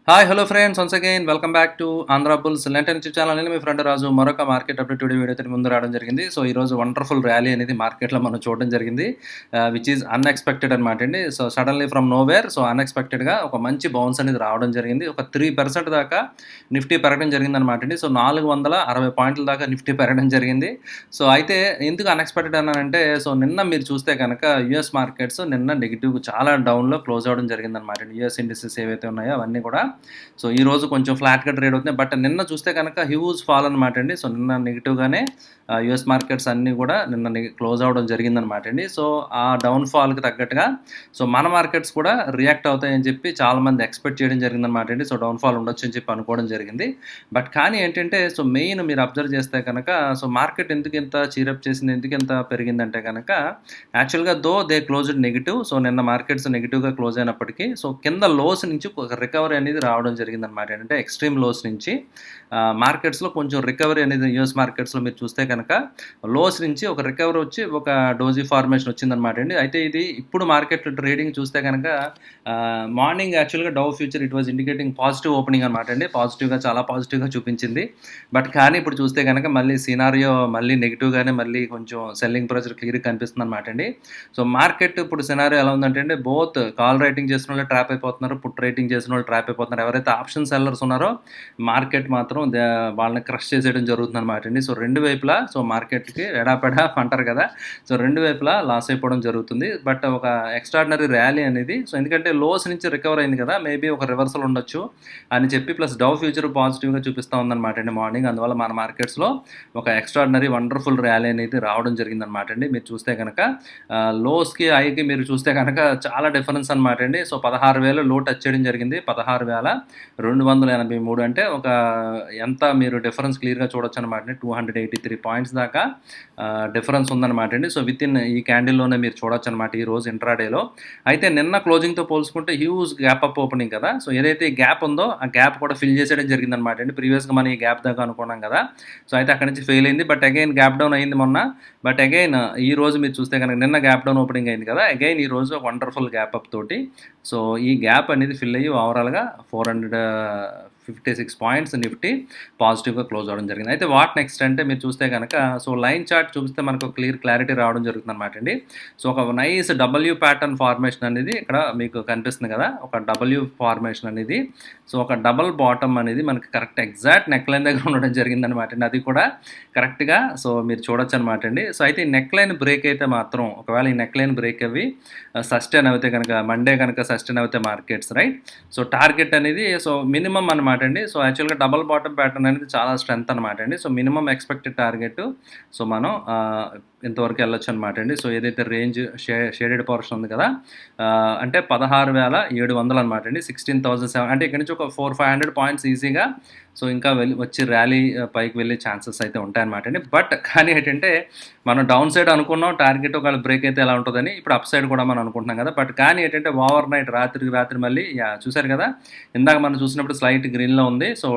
Hi hello friends, once again welcome back to Andhra bulls లెంటన్ YouTube channel. నేను మీ friend రాజు మరొక market update video అయితే ముందు రావడం జరిగింది. సో ఈరోజు వండర్ఫుల్ ర్యాలీ అనేది మార్కెట్లో మనం చూడడం జరిగింది, విచ్ ఈజ్ అన్ఎక్స్పెక్టెడ్ అనమాట అండి. So suddenly from nowhere, so అన్ఎక్స్పెక్టెడ్గా ఒక మంచి బౌన్స్ అనేది రావడం జరిగింది. ఒక 3% దాకా నిఫ్టీ పెరగడం జరిగింది అనమాట అండి. సో 460 పాయింట్ల దాకా నిఫ్టీ పెరగడం జరిగింది. సో అయితే ఎందుకు అన్ఎక్స్పెక్టెడ్ అన్నానంటే, సో నిన్న మీరు చూస్తే కనుక యూఎస్ మార్కెట్స్ నిన్న నెగిటివ్ చాలా డౌన్లో క్లోజ్ అవ్వడం జరిగింది అనమాట అండి. యూఎస్ ఇండిసెస్ ఏవైతే ఉన్నాయో అవన్నీ కూడా సో ఈరోజు కొంచెం ఫ్లాట్గా ట్రేడ్ అవుతున్నాయి. బట్ నిన్న చూస్తే కనుక హ్యూజ్ ఫాల్ అనమాట అండి. సో నిన్న నెగిటివ్గానే యూఎస్ మార్కెట్స్ అన్నీ కూడా నిన్న క్లోజ్ అవ్వడం జరిగిందనమాట అండి. సో ఆ డౌన్ఫాల్కి తగ్గట్టుగా సో మన మార్కెట్స్ కూడా రియాక్ట్ అవుతాయని చెప్పి చాలామంది ఎక్స్పెక్ట్ చేయడం జరిగిందనమాట అండి. సో డౌన్ఫాల్ ఉండొచ్చు అని చెప్పి అనుకోవడం జరిగింది. బట్ కానీ ఏంటంటే, సో మెయిన్ మీరు అబ్జర్వ్ చేస్తే కనుక సో మార్కెట్ ఎందుకు ఇంత చీరప్ చేసింది, ఎందుకు ఇంత పెరిగిందంటే కనుక యాక్చువల్గా దే క్లోజ్డ్ నెగిటివ్. సో నిన్న మార్కెట్స్ నెగిటివ్గా క్లోజ్ అయినప్పటికీ సో కింద లోస్ నుంచి ఒక రికవరీ అనేది రావడం జరిగిందనమాట. అంటే ఎక్స్ట్రీమ్ లోస్ నుంచి మార్కెట్స్లో కొంచెం రికవరీ అనేది యూఎస్ మార్కెట్స్లో మీరు చూస్తే కనుక లోస్ నుంచి ఒక రికవరీ వచ్చి ఒక డోజీ ఫార్మేషన్ వచ్చిందనమాట అండి. అయితే ఇది ఇప్పుడు మార్కెట్ ట్రేడింగ్ చూస్తే కనుక మార్నింగ్ యాక్చువల్గా Dow future it was indicating positive opening అనమాట అండి. పాజిటివ్గా, చాలా పాజిటివ్గా చూపించింది. బట్ కానీ ఇప్పుడు చూస్తే కనుక మళ్ళీ సినారియో మళ్ళీ నెగిటివ్గానే మళ్ళీ కొంచెం సెల్లింగ్ ప్రెజర్ క్లియర్గా కనిపిస్తుంది అనమాట అండి. సో మార్కెట్ ఇప్పుడు సినారియో ఎలా ఉందంటే బోత్ కాల్ రైటింగ్ చేసిన వాళ్ళు ట్రాప్ అయిపోతున్నారు, పుట్ రైటింగ్ చేసిన వాళ్ళు ట్రాప్ అయిపోతున్నారు. ఎవరైతే ఆప్షన్ సెల్లర్స్ ఉన్నారో మార్కెట్ మాత్రం వాళ్ళని క్రష్ చేసేయడం జరుగుతుంది అనమాట అండి. సో రెండు వైపులా సో మార్కెట్కి ఎడాపెడా అంటారు కదా, సో రెండు వైపులా లాస్ అయిపోవడం జరుగుతుంది. బట్ ఒక ఎక్స్ట్రాడినరీ ర్యాలీ అనేది, సో ఎందుకంటే లోస్ నుంచి రికవర్ అయింది కదా, మేబీ ఒక రివర్సల్ ఉండొచ్చు అని చెప్పి ప్లస్ డౌ ఫ్యూచర్ పాజిటివ్గా చూపిస్తూ ఉందన్నమాట అండి మార్నింగ్. అందువల్ల మన మార్కెట్స్లో ఒక ఎక్స్ట్రాడినరీ వండర్ఫుల్ ర్యాలీ అనేది రావడం జరిగిందనమాట అండి. మీరు చూస్తే కనుక లోస్కి హైకి మీరు చూస్తే కనుక చాలా డిఫరెన్స్ అనమాట అండి. సో 16,000 లో టచ్ చేయడం జరిగింది, 16,283 అంటే ఒక ఎంత మీరు డిఫరెన్స్ క్లియర్గా చూడొచ్చు అనమాట అండి. 283 పాయింట్స్ దాకా డిఫరెన్స్ ఉందన్నమాట అండి. సో విత్ ఇన్ ఈ క్యాండిల్లోనే మీరు చూడొచ్చు అనమాట ఈ రోజు ఇంట్రాడేలో. అయితే నిన్న క్లోజింగ్తో పోల్చుకుంటే హ్యూజ్ గ్యాప్ అప్ ఓపెనింగ్ కదా, సో ఏదైతే గ్యాప్ ఉందో ఆ గ్యాప్ కూడా ఫిల్ చేసేయడం జరిగిందనమాట అండి. ప్రీవియస్గా మనం ఈ గ్యాప్ దాకా అనుకున్నాం కదా, సో అయితే అక్కడ నుంచి ఫెయిల్ అయింది. బట్ అగైన్ గ్యాప్ డౌన్ అయింది మొన్న. బట్ అగైన్ ఈ రోజు మీరు చూస్తే కనుక నిన్న గ్యాప్ డౌన్ ఓపెనింగ్ అయింది కదా, అగైన్ ఈ రోజు వండర్ఫుల్ గ్యాప్ అప్ తోటి సో ఈ గ్యాప్ అనేది ఫిల్ అయ్యి ఓవరాల్గా 456 పాయింట్స్ నిఫ్టీ పాజిటివ్గా క్లోజ్ అవ్వడం జరిగింది. అయితే వాట్ నెక్స్ట్ అంటే మీరు చూస్తే కనుక సో లైన్ చార్ట్ చూపిస్తే మనకు క్లారిటీ రావడం జరుగుతుంది అనమాట అండి. సో ఒక నైస్ డబ్ల్యూ ప్యాటర్న్ ఫార్మేషన్ అనేది ఇక్కడ మీకు కనిపిస్తుంది కదా, ఒక డబ్ల్యూ ఫార్మేషన్ అనేది. సో ఒక డబల్ బాటమ్ అనేది మనకి కరెక్ట్ ఎగ్జాక్ట్ నెక్ లైన్ దగ్గర ఉండడం జరిగింది అనమాట అండి. అది కూడా కరెక్ట్గా సో మీరు చూడొచ్చు అనమాట అండి. సో అయితే ఈ నెక్ లైన్ బ్రేక్ అయితే మాత్రం, ఒకవేళ ఈ నెక్ లైన్ బ్రేక్ అవి సస్టైన్ అయితే కనుక మండే కనుక సస్టైన్ అయితే మార్కెట్స్ రైట్, సో టార్గెట్ అనేది సో మినిమం అనమాట అండి. సో యాక్చువల్గా డబల్ బాటమ్ ప్యాటర్న్ అనేది చాలా స్ట్రెంత్ అనమాట అండి. So minimum expected target so మనం ఇంతవరకు వెళ్ళొచ్చు అనమాట అండి. సో ఏదైతే రేంజ్ షేడెడ్ పోర్షన్ ఉంది కదా, అంటే 16,700 అనమాట అండి. 16,700 అంటే ఇక్కడ నుంచి ఒక 400-500 పాయింట్స్ ఈజీగా సో ఇంకా వచ్చి ర్యాలీ పైకి వెళ్ళే ఛాన్సెస్ అయితే ఉంటాయన్నమాట అండి. బట్ కానీ ఏంటంటే మనం డౌన్ సైడ్ అనుకున్నాం టార్గెట్ ఒకవేళ బ్రేక్ అయితే ఎలా ఉంటుందని, ఇప్పుడు అప్ సైడ్ కూడా మనం అనుకుంటున్నాం కదా. బట్ కానీ ఏంటంటే ఓవర్ నైట్ రాత్రి మళ్ళీ చూసారు కదా, ఇందాక మనం చూసినప్పుడు స్లైట్ గ్రీన్లో ఉంది. సో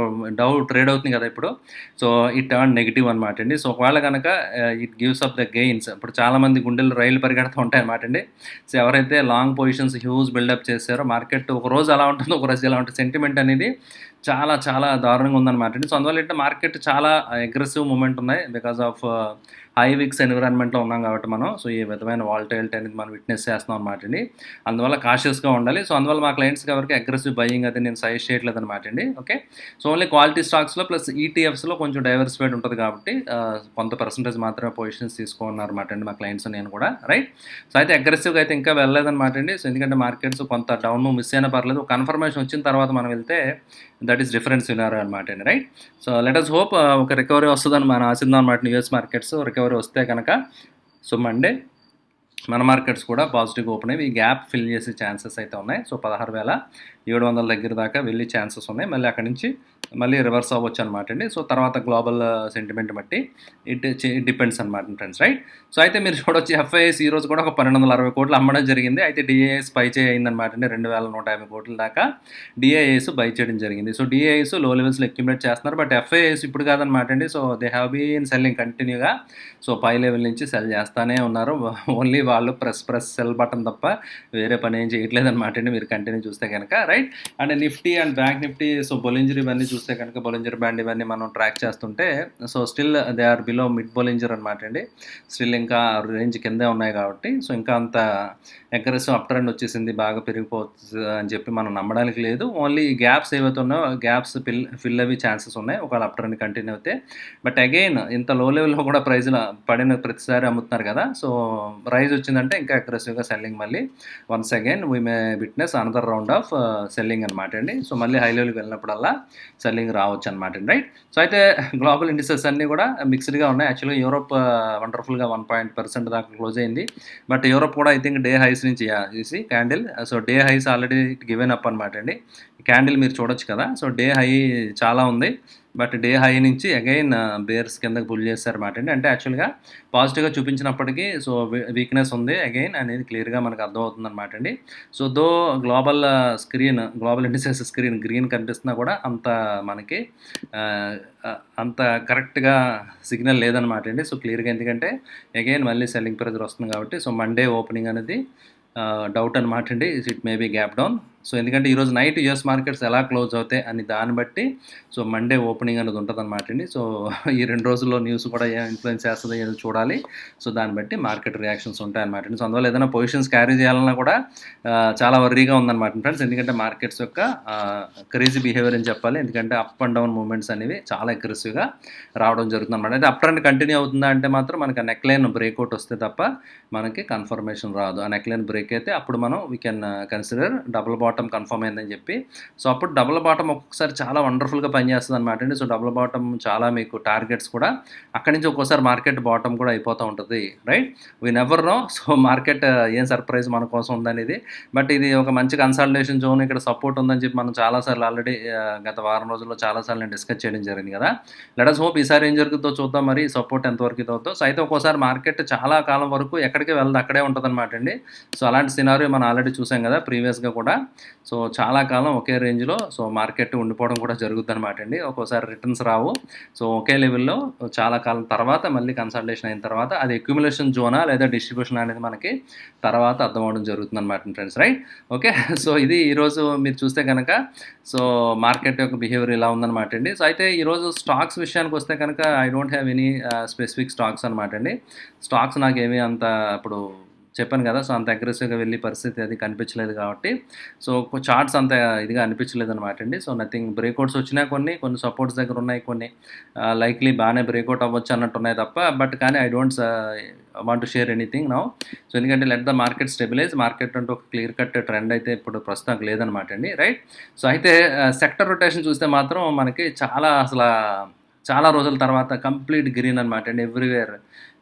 ట్రేడ్ అవుతుంది కదా ఇప్పుడు, సో ఈ టర్న్ నెగిటివ్ అనమాట అండి. సో ఒకవేళ కనుక it gives up the gains. ఇప్పుడు చాలామంది గుండెలు రైలు పరిగెడుతూ ఉంటాయి అనమాట అండి. సో ఎవరైతే లాంగ్ పొజిషన్స్ హ్యూజ్ బిల్డప్ చేశారో మార్కెట్ ఒక రోజు అలా ఉంటుంది, ఒక రోజు ఎలా ఉంటుంది, సెంటిమెంట్ అనేది చాలా చాలా దారుణంగా ఉందన్నమాట అండి. సో అందువల్ల ఏంటంటే మార్కెట్ చాలా అగ్రెసివ్ మూమెంట్ ఉన్నాయి బికాస్ ఆఫ్ హై విక్స్ ఎన్విరాన్మెంట్లో ఉన్నాం కాబట్టి మనం సో ఈ విధమైన వాలటైలిటీ అనేది మనం విట్నెస్ చేస్తున్నాం అనమాట అండి. అందువల్ల కాషియస్గా ఉండాలి. సో అందువల్ల మా క్లయింట్స్కి ఎవరికి అగ్రెసివ్ బయింగ్ అది నేను సజెస్ట్ చేయట్లేదు అనమాట అండి. ఓకే, సో ఓన్లీ క్వాలిటీ స్టాక్స్లో ప్లస్ ఈటీఎఫ్స్లో కొంచెం డైవర్సిఫైడ్ ఉంటుంది కాబట్టి కొంత పర్సంటేజ్ మాత్రమే పొజిషన్స్ తీసుకున్నారు అనమాట అండి మా క్లయింట్స్, నేను కూడా రైట్. సో అయితే అగ్రెసివ్గా అయితే ఇంకా వెళ్ళలేదన్నమాట అండి. సో ఎందుకంటే మార్కెట్స్ కొంత డౌన్ మిస్ అయినా పర్లేదు, కన్ఫర్మేషన్ వచ్చిన తర్వాత మనం వెళ్తే దట్ ఈస్ డిఫరెన్స్ సినారియో అనమాట అండి right. So let us hope ఒక రికవరీ వస్తుందని మనం ఆశిద్దాం అనమాట. యూఎస్ మార్కెట్స్ రికవరీ వస్తే కనుక సో మండే మన మార్కెట్స్ కూడా పాజిటివ్గా ఓపెన్ అయ్యి ఈ గ్యాప్ ఫిల్ చేసే ఛాన్సెస్ అయితే ఉన్నాయి. సో 16,700 దగ్గర దాకా వెళ్ళే ఛాన్సెస్ ఉన్నాయి. మళ్ళీ అక్కడి నుంచి మళ్ళీ రివర్స్ అవ్వచ్చు అనమాట అండి. సో తర్వాత గ్లోబల్ సెంటిమెంట్ బట్టి ఇట్ డిపెండ్స్ అనమాట ఫ్రెండ్స్, రైట్. సో అయితే మీరు చూడొచ్చు ఎఫ్ఐఎస్ ఈ రోజు కూడా ఒక 1260 కోట్లు అమ్మడం జరిగింది. అయితే డిఐఎస్ పై చేయి అయిందనమాట అండి. 2150 కోట్ల దాకా డిఐఎస్ బై చేయడం జరిగింది. సో డిఐఎస్ లో లెవెల్స్లో అక్యుములేట్ చేస్తున్నారు. బట్ ఎఫ్ఐఎస్ ఇప్పుడు కాదనమాట అండి. So they have been selling కంటిన్యూగా. సో పై లెవెల్ నుంచి సెల్ చేస్తానే ఉన్నారు. ఓన్లీ వాళ్ళు ప్రెస్ సెల్ బటన్ తప్ప వేరే పని ఏం చేయట్లేదు అనమాట అండి, మీరు కంటిన్యూ చూస్తే కనుక, right. And Nifty and bank Nifty, so Bollinger ఇవన్నీ చూస్తే కనుక బొలింజర్ బ్యాండ్ ఇవన్నీ మనం ట్రాక్ చేస్తుంటే so still they are below mid Bollinger అనమాట అండి. స్టిల్ ఇంకా రేంజ్ కిందే ఉన్నాయి కాబట్టి సో ఇంకా అంత అగ్రెసివ్ అప్ ట్రెండ్ వచ్చేసింది, బాగా పెరిగిపోతుంది అని చెప్పి మనం నమ్మడానికి లేదు. ఓన్లీ గ్యాప్స్ ఏవైతే ఉన్నాయో గ్యాప్స్ ఫిల్ అవి ఛాన్సెస్ ఉన్నాయి ఒకవేళ అప్ ట్రెండ్ కంటిన్యూ అయితే. బట్ అగైన్ ఇంత లో లెవెల్లో కూడా ప్రైజ్లో పడిన ప్రతిసారి అమ్ముతున్నారు కదా, సో రైజ్ వచ్చిందంటే ఇంకా అగ్రెసివ్గా సెల్లింగ్ మళ్ళీ once again we may witness another round of selling అనమాట అండి. సో మళ్ళీ హై లెవెల్కి వెళ్ళినప్పుడల్లా సెల్లింగ్ రావచ్చు అనమాట అండి, రైట్. సో అయితే గ్లోబల్ ఇండిసెస్ అన్నీ కూడా మిక్స్డ్గా ఉన్నాయి. యాక్చువల్గా యూరోప్ వండర్ఫుల్గా 1% దాకా క్లోజ్ అయింది. బట్ యూరోప్ కూడా ఐ థింక్ డే హైస్ నుంచి చూసి candle, so day highs already given up అనమాట అండి. క్యాండిల్ మీరు చూడొచ్చు కదా, సో డే హై చాలా ఉంది. బట్ డే హై నుంచి అగైన్ బేర్స్ కిందకి పుల్ చేస్తారన్నమాట అండి. అంటే యాక్చువల్గా పాజిటివ్గా చూపించినప్పటికీ సో వీక్నెస్ ఉంది అగైన్ అనేది క్లియర్గా మనకు అర్థమవుతుంది అనమాట అండి. So though global indices screen green కనిపిస్తున్నా కూడా అంత మనకి అంత కరెక్ట్గా సిగ్నల్ లేదనమాట అండి. సో క్లియర్గా ఎందుకంటే అగైన్ మళ్ళీ సెల్లింగ్ ప్రెజర్ వస్తుంది కాబట్టి సో మండే ఓపెనింగ్ అనేది డౌట్ అనమాట అండి. It may be gap down. So ఎందుకంటే ఈరోజు నైట్ యూఎస్ మార్కెట్స్ ఎలా క్లోజ్ అవుతాయి అని దాన్ని బట్టి సో మండే ఓపెనింగ్ అనేది ఉంటుంది అనమాట అండి. సో ఈ 2 రోజుల్లో న్యూస్ కూడా ఏం ఇన్ఫ్లుయెన్స్ చేస్తుందో ఏదో చూడాలి. సో దాన్ని బట్టి మార్కెట్ రియాక్షన్స్ ఉంటాయి అనమాట అండి. సో అందువల్ల ఏదైనా పొజిషన్స్ క్యారీ చేయాలన్నా కూడా చాలా వర్రీగా ఉందన్నమాట ఫ్రెండ్స్. ఎందుకంటే మార్కెట్స్ యొక్క క్రేజీ బిహేవియర్ అని చెప్పాలి. ఎందుకంటే అప్ అండ్ డౌన్ మూమెంట్స్ అనేవి చాలా అగ్రెసివ్గా రావడం జరుగుతుంది అనమాట. అయితే అప్ ట్రెండ్ కంటిన్యూ అవుతుందా అంటే మాత్రం మనకి నెక్ లైన్ బ్రేక్అవుట్ వస్తే తప్ప మనకి కన్ఫర్మేషన్ రాదు. ఆ నెక్ లైన్ బ్రేక్ అయితే అప్పుడు మనం we can consider double bottom confirm అయిందని చెప్పి. సో అప్పుడు డబుల్ బాటమ్ ఒక్కొక్కసారి చాలా వండర్ఫుల్గా పనిచేస్తుంది అనమాట అండి. సో డబుల్ బాటమ్ చాలా మీకు టార్గెట్స్ కూడా అక్కడి నుంచి ఒక్కోసారి మార్కెట్ బాటమ్ కూడా అయిపోతూ ఉంటుంది, right. We never know. So market ఏం సర్ప్రైజ్ మన కోసం ఉందనేది. బట్ ఇది ఒక మంచి కన్సల్టేషన్ జోన్, ఇక్కడ సపోర్ట్ ఉందని చెప్పి మనం చాలాసార్లు ఆల్రెడీ గత వారం రోజుల్లో చాలాసార్లు నేను డిస్కస్ చేయడం జరిగింది కదా. లెట్ us హోప్ ఈసారి ఏం జరుగుతుందో చూద్దాం, మరి సపోర్ట్ ఎంతవరకు ఇది అవుతుందో. సో అయితే ఒక్కోసారి మార్కెట్ చాలా కాలం వరకు ఎక్కడికి వెళ్ళదు, అక్కడే ఉంటుంది అనమాట అండి. సో అలాంటి సినారియో మనం ఆల్రెడీ చూసాం కదా ప్రీవియస్గా కూడా. సో చాలా కాలం ఒకే రేంజ్లో సో మార్కెట్ ఉండిపోవడం కూడా జరుగుతుంది అనమాట అండి. ఒక్కోసారి రిటర్న్స్ రావు. సో ఒకే లెవెల్లో చాలా కాలం తర్వాత మళ్ళీ కన్సల్టేషన్ అయిన తర్వాత అది అక్యుములేషన్ జోనా లేదా డిస్ట్రిబ్యూషన్ అనేది మనకి తర్వాత అర్థమవడం జరుగుతుంది అనమాట ఫ్రెండ్స్, రైట్. ఓకే. సో ఇది ఈరోజు మీరు చూస్తే కనుక సో మార్కెట్ యొక్క బిహేవియర్ ఇలా ఉందన్నమాట అండి. సో అయితే ఈరోజు స్టాక్స్ విషయానికి వస్తే కనుక I don't have any specific stocks అనమాట అండి. స్టాక్స్ నాకేమీ అంత ఇప్పుడు చెప్పాను కదా, సో అంత అగ్రెసివ్గా వెళ్ళే పరిస్థితి అది కనిపించలేదు కాబట్టి సో చార్ట్స్ అంత ఇదిగా అనిపించలేదు అనమాట అండి. సో నథింగ్, బ్రేక్అవుట్స్ వచ్చినా కొన్ని సపోర్ట్స్ దగ్గర ఉన్నాయి, కొన్ని లైక్లీ బాగానే బ్రేక్అవుట్ అవ్వచ్చు అన్నట్టు ఉన్నాయి తప్ప. బట్ కానీ I don't want to share anything now. So ఎందుకంటే let the market stabilise. Market అంటూ ఒక క్లియర్ కట్ ట్రెండ్ అయితే ఇప్పుడు ప్రస్తుతం లేదనమాట అండి, రైట్. సో అయితే సెక్టర్ రొటేషన్ చూస్తే మాత్రం మనకి చాలా రోజుల తర్వాత కంప్లీట్ గ్రీన్ అనమాట అండి. ఎవ్రీవేర్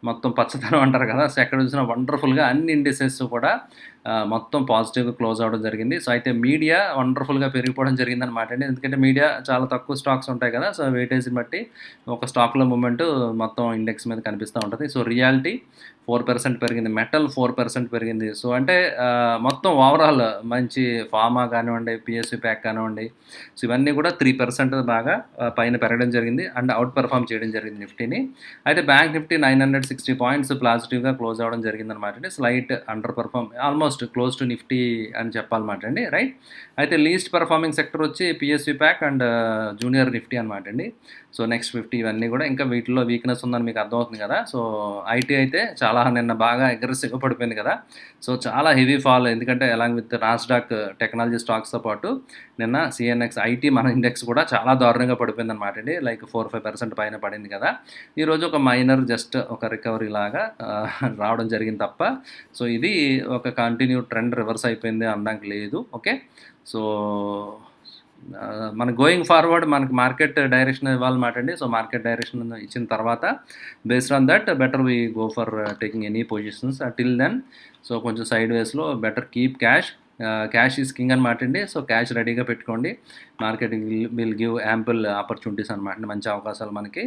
మొత్తం పచ్చదనం అంటారు కదా, సో ఎక్కడ చూసినా వండర్ఫుల్గా అన్ని ఇండిసెస్ కూడా మొత్తం పాజిటివ్గా క్లోజ్ అవ్వడం జరిగింది. సో అయితే మీడియా వండర్ఫుల్గా పెరిగిపోవడం జరిగిందనమాట అండి. ఎందుకంటే మీడియా చాలా తక్కువ స్టాక్స్ ఉంటాయి కదా, సో వెయిటేజ్ని బట్టి ఒక స్టాక్లో మూమెంట్ మొత్తం ఇండెక్స్ మీద కనిపిస్తూ ఉంటుంది. సో రియాలిటీ 4% పెరిగింది, మెటల్ 4% పెరిగింది. సో అంటే మొత్తం ఓవరాల్ మంచి ఫార్మా కానివ్వండి, పిఎస్సి ప్యాక్ కానివ్వండి, సో ఇవన్నీ కూడా 3% బాగా పైన పెరగడం జరిగింది అండ్ అవుట్ పెర్ఫామ్ చేయడం జరిగింది నిఫ్టీని. అయితే బ్యాంక్ నిఫ్టీ 960 పాయింట్స్ పాజిటివ్గా క్లోజ్ అవ్వడం జరిగిందనమాట అండి. Slight under perform, almost close to Nifty అని చెప్పాలన్నమాట అండి, రైట్. అయితే లీస్ట్ పెర్ఫార్మింగ్ సెక్టర్ వచ్చి PSC pack and junior Nifty అనమాట అండి. సో నెక్స్ట్ 50 ఇవన్నీ కూడా ఇంకా వీటిలో వీక్నెస్ ఉందని మీకు అర్థమవుతుంది కదా. సో ఐటీ అయితే చాలా నిన్న బాగా అగ్రెసివ్గా పడిపోయింది కదా. సో చాలా హెవీ ఫాల్, ఎందుకంటే అలాంగ్ విత్ నాస్డాక్ టెక్నాలజీ స్టాక్స్తో పాటు నిన్న సిఎన్ఎక్స్ ఐటీ మన ఇండెక్స్ కూడా చాలా దారుణంగా పడిపోయింది అనమాట అండి. లైక్ 4-5% పైన పడింది కదా. ఈరోజు ఒక మైనర్ జస్ట్ ఒక రికవరీ లాగా రావడం జరిగింది తప్ప సో ఇది ఒక కంటిన్యూ ట్రెండ్ రివర్స్ అయిపోయింది అనడానికి లేదు. ఓకే. సో మన గోయింగ్ ఫార్వర్డ్ మనకి మార్కెట్ డైరెక్షన్ ఇవ్వాలన్నమాట అండి. సో మార్కెట్ డైరెక్షన్ ఇచ్చిన తర్వాత based on that better we go for taking any positions till then. So కొంచెం సైడ్ వేస్లో better keep cash cash is king అనమాట అండి. సో క్యాష్ రెడీగా పెట్టుకోండి. Market will give ample opportunities అనమాట అండి. మంచి అవకాశాలు మనకి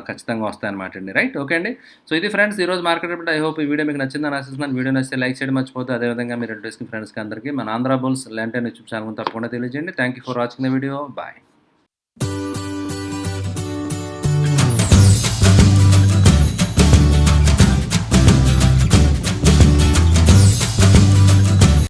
ఖచ్చితంగా వస్తాయన్నమాట అండి. రైట్, ఓకే అండి. సో ఇది ఫ్రెండ్స్ ఈరోజు మార్కెట్ రిపోర్ట్. ఐ హోప్ ఈ వీడియో మీకు నచ్చిందని ఆశిస్తున్నాను. వీడియో నచ్చితే లైక్ చేయడం మర్చిపోతే, అదేవిధంగా మీ రిలేటివ్స్కి, ఫ్రెండ్స్కి అందరికీ మన ఆంధ్ర బుల్స్ లెంటన్ యూట్యూబ్ ఛానల్ తప్పకుండా తెలియజేయండి. Thank you for watching the video. Bye.